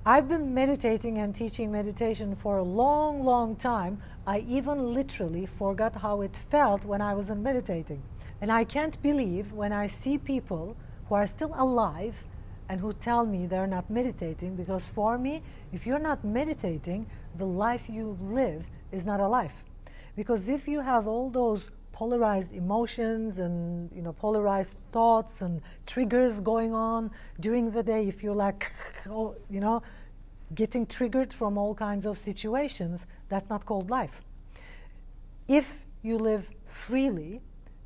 I've been meditating and teaching meditation for a long, long time. I even literally forgot how it felt when I wasn't meditating. And I can't believe when I see people who are still alive and who tell me they're not meditating, because for me, if you're not meditating, the life you live is not a life. Because if you have all those polarized emotions and polarized thoughts and triggers going on during the day, if you're like getting triggered from all kinds of situations, that's not called life. If you live freely,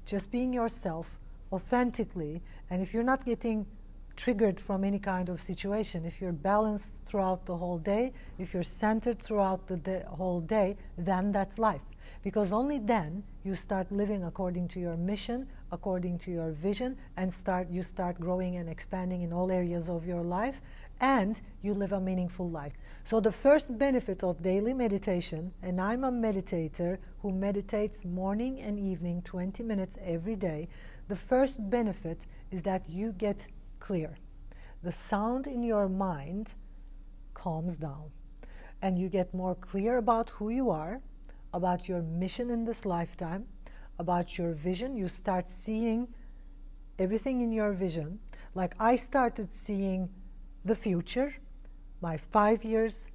just being yourself authentically, and if you're not getting triggered from any kind of situation, if you're balanced throughout the whole day, if you're centered throughout the whole day, then that's life. Because only then you start living according to your mission, according to your vision, and you start growing and expanding in all areas of your life, and you live a meaningful life. So the first benefit of daily meditation, and I'm a meditator who meditates morning and evening 20 minutes every day, the first benefit is that you get clear. The sound in your mind calms down, and you get more clear about who you are, about your mission in this lifetime, about your vision. You start seeing everything in your vision. Like I started seeing the future, my 5 years,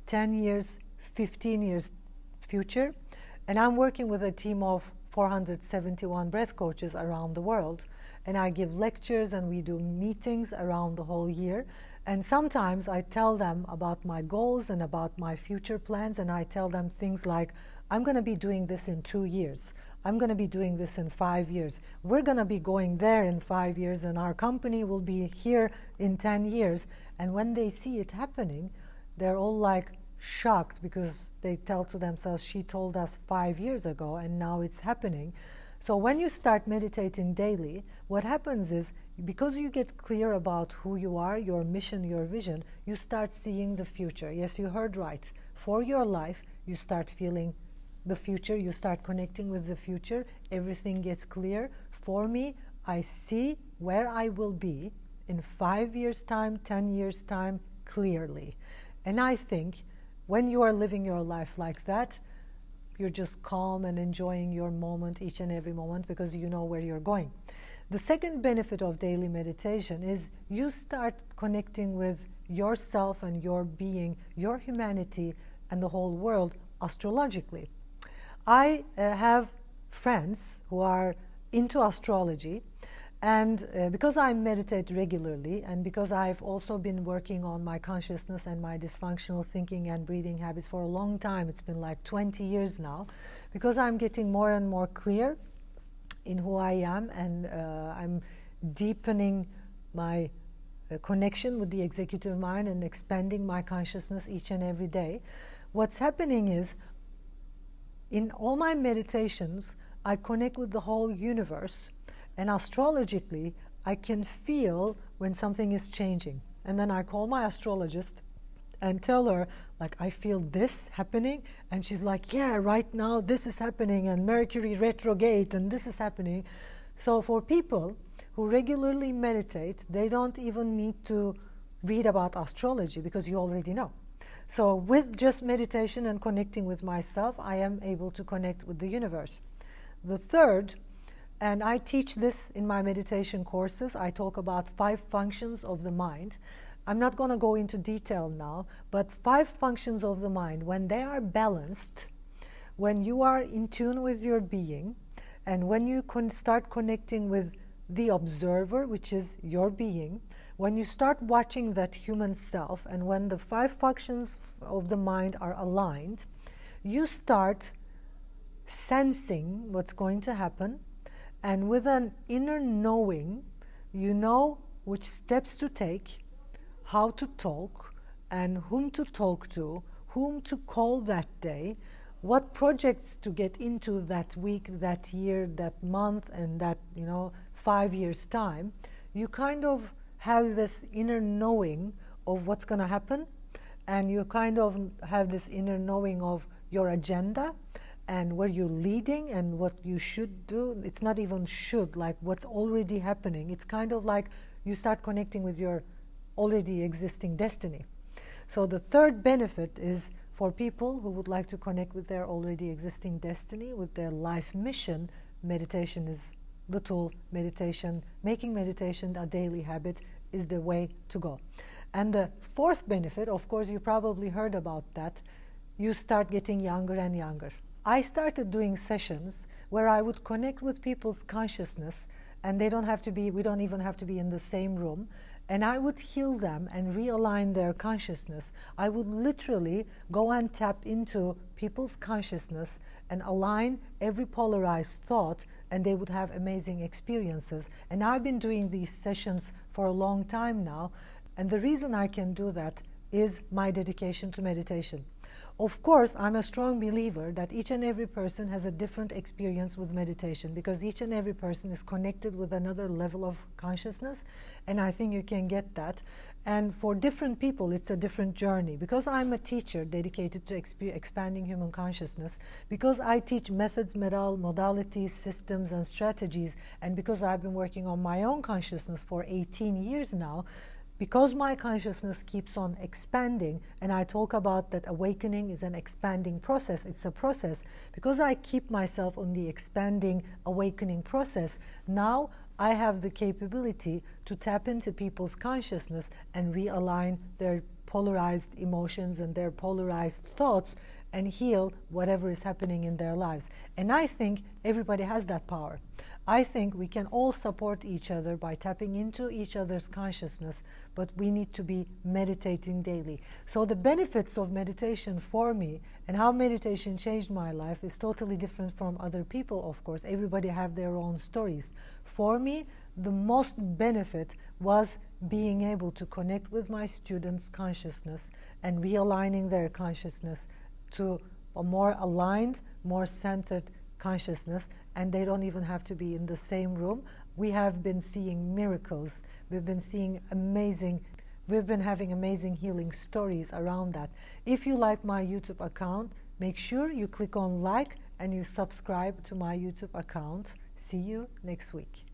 10 years, 15 years future. And I'm working with a team of 471 breath coaches around the world. And I give lectures and we do meetings around the whole year. And sometimes I tell them about my goals and about my future plans, and I tell them things like, I'm going to be doing this in 2 years. I'm going to be doing this in 5 years. We're going to be going there in 5 years, and our company will be here in 10 years. And when they see it happening, they're all like shocked, because they tell to themselves, she told us 5 years ago and now it's happening. So when you start meditating daily, what happens is, because you get clear about who you are, your mission, your vision, you start seeing the future. Yes, you heard right. For your life, you start feeling the future, you start connecting with the future, everything gets clear. For me, I see where I will be in 5 years' time, 10 years' time, clearly. And I think when you are living your life like that, you're just calm and enjoying your moment, each and every moment, because you know where you're going. The second benefit of daily meditation is you start connecting with yourself and your being, your humanity, and the whole world astrologically. I have friends who are into astrology, and because I meditate regularly, and because I've also been working on my consciousness and my dysfunctional thinking and breathing habits for a long time, it's been like 20 years now, because I'm getting more and more clear in who I am, and I'm deepening my connection with the executive mind and expanding my consciousness each and every day. What's happening is, in all my meditations, I connect with the whole universe, and astrologically, I can feel when something is changing. And then I call my astrologist and tell her, like, I feel this happening, and she's like, yeah, right now this is happening, and Mercury retrograde, and this is happening. So for people who regularly meditate, they don't even need to read about astrology, because you already know. So with just meditation and connecting with myself, I am able to connect with the universe. The third, and I teach this in my meditation courses, I talk about 5 functions of the mind. I'm not going to go into detail now, but 5 functions of the mind, when they are balanced, when you are in tune with your being, and when you start connecting with the observer, which is your being, when you start watching that human self, and when the 5 functions of the mind are aligned, you start sensing what's going to happen, and with an inner knowing, you know which steps to take, how to talk, and whom to talk to, whom to call that day, what projects to get into that week, that year, that month, and that 5 years' time. You kind of have this inner knowing of what's going to happen, and you kind of have this inner knowing of your agenda and where you're leading and what you should do. It's not even should, like what's already happening. It's kind of like you start connecting with your already existing destiny. So the third benefit is for people who would like to connect with their already existing destiny, with their life mission. Meditation is the tool. Meditation, making meditation a daily habit, is the way to go. And the fourth benefit, of course, you probably heard about that, you start getting younger and younger. I started doing sessions where I would connect with people's consciousness, and we don't even have to be in the same room, and I would heal them and realign their consciousness. I would literally go and tap into people's consciousness and align every polarized thought, and they would have amazing experiences. And I've been doing these sessions for a long time now, and the reason I can do that is my dedication to meditation. Of course, I'm a strong believer that each and every person has a different experience with meditation, because each and every person is connected with another level of consciousness, and I think you can get that. And for different people, it's a different journey. Because I'm a teacher dedicated to expanding human consciousness, because I teach methods, modalities, systems, and strategies, and because I've been working on my own consciousness for 18 years now, because my consciousness keeps on expanding, and I talk about that awakening is an expanding process, it's a process, because I keep myself on the expanding awakening process, now I have the capability to tap into people's consciousness and realign their polarized emotions and their polarized thoughts and heal whatever is happening in their lives. And I think everybody has that power. I think we can all support each other by tapping into each other's consciousness, but we need to be meditating daily. So the benefits of meditation for me and how meditation changed my life is totally different from other people, of course. Everybody have their own stories. For me, the most benefit was being able to connect with my students' consciousness and realigning their consciousness to a more aligned, more centered consciousness, and they don't even have to be in the same room. We have been seeing miracles. We've been having amazing healing stories around that. If you like my YouTube account, make sure you click on like and you subscribe to my YouTube account. See you next week.